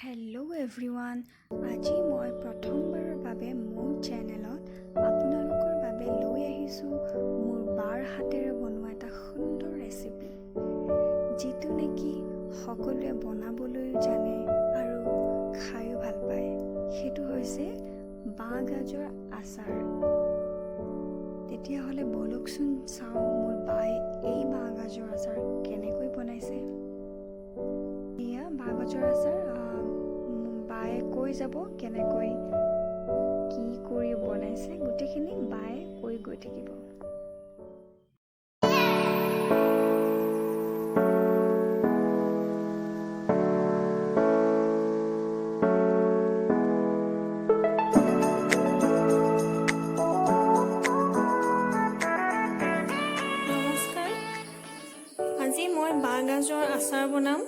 Hello' everyone, আজি মই প্ৰথমবাৰৰ বাবে মোৰ চেনেলত আপোনালোকৰ বাবে লৈ আহিছোঁ মোৰ বাৰ হাতেৰে বনোৱা এটা সুন্দৰ ৰেচিপি, যিটো নেকি সকলোৱে বনাবলৈও জানে আৰু খায়ো ভাল পায়। সেইটো হৈছে বাঁহ গাজৰ আচাৰ। তেতিয়াহ'লে বলকচোন চাওঁ মোৰ বায়ে এই বাঁহ গাজৰ আচাৰ কেনেকৈ বনাইছে। এয়া বাঁহ গাজৰ আচাৰ বায়ে কৈ যাব কেনেকৈ কি কৰি বনাইছে, গোটেইখিনি বায়ে কৈ গৈ থাকিব। আজি মই বাঁহ গাজৰ আচাৰ বনাম।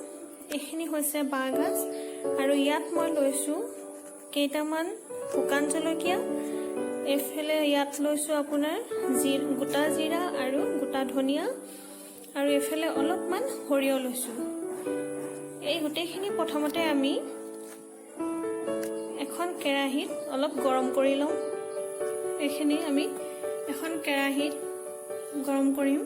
এইখিনি হৈছে বাঁহ গাজ আৰু ইয়াত মই লৈছোঁ কেইটামান শুকান জলকীয়া, এইফালে ইয়াত লৈছোঁ আপোনাৰ গোটা জিৰা আৰু গোটা ধনিয়া, আৰু এইফালে অলপমান সৰিয়হ লৈছোঁ। এই গোটেইখিনি প্ৰথমতে আমি এখন কেৰাহীত অলপ গৰম কৰি ল'ম। এইখিনি আমি এখন কেৰাহীত গৰম কৰিম।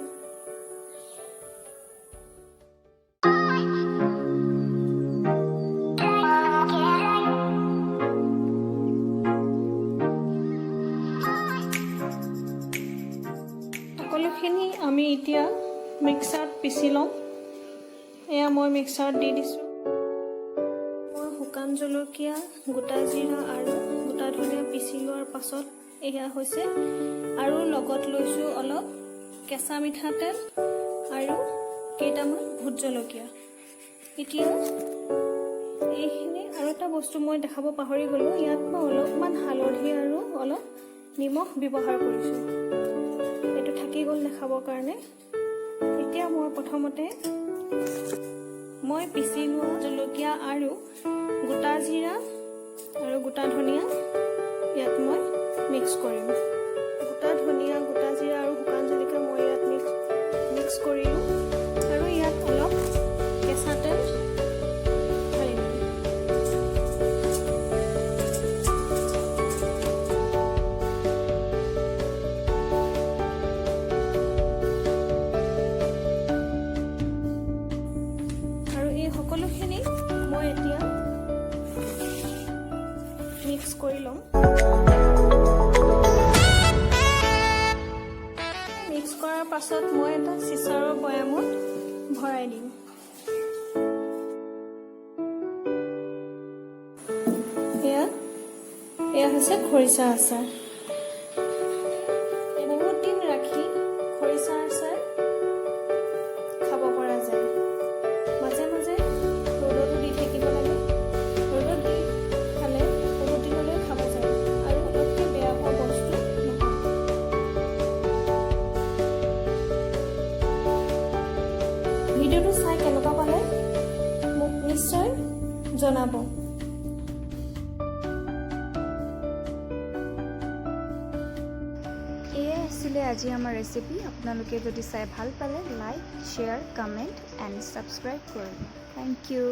সকলোখিনি আমি এতিয়া মিক্সাৰত পিচি ল'ম। এয়া মই মিক্সাৰত দি দিছোঁ। মই শুকান জলকীয়া, গোটা জিৰা আৰু গোটা ধনিয়া পিচি লোৱাৰ পাছত এয়া হৈছে, আৰু লগত লৈছোঁ অলপ কেঁচা মিঠাতেল আৰু কেইটামান ভোট জলকীয়া। এতিয়া এইখিনি আৰু এটা বস্তু মই দেখাব পাহৰি গ'লোঁ, ইয়াত মই অলপমান হালধি আৰু অলপ নিমখ ব্যৱহাৰ কৰিছোঁ। এইটো থাকি গ'ল দেখাবৰ কাৰণে। এতিয়া মই প্ৰথমতে পিচি লোৱা জলকীয়া আৰু গোটা জিৰা আৰু গোটা ধনিয়া ইয়াত মই মিক্স কৰিম। গোটা ধনিয়া, গোটা জিৰা আৰু শুকান জলকীয়া মই ইয়াত মিক্স কৰিলোঁ, আৰু ইয়াত অলপ কেঁচা তেল ঢালি দিম। সকলোখিনি মই এতিয়া মিক্স কৰি ল'ম। মিক্স কৰাৰ পাছত মই এটা চিচাৰৰ বৈয়ামত ভৰাই দিম। এয়া হৈছে খৰিচা আচাৰ। বহুত দিন ৰাখি খৰিচা আচাৰ খাব পৰা যায়। মাজে মাজে ৰ'দতো দি থাকিব লাগে। ৰ'দত দি খালে বহুত দিনলৈ খাব যায় আৰু অলপকৈ বেয়া হোৱা বস্তু নহয়। ভিডিঅ'টো চাই কেনেকুৱা পালে মোক নিশ্চয় জনাব। এয়াই আছিলে আজি আমাৰ ৰেচিপি। আপোনালোকে যদি চাই ভাল পালে like, share, comment and subscribe কৰিব। Thank U.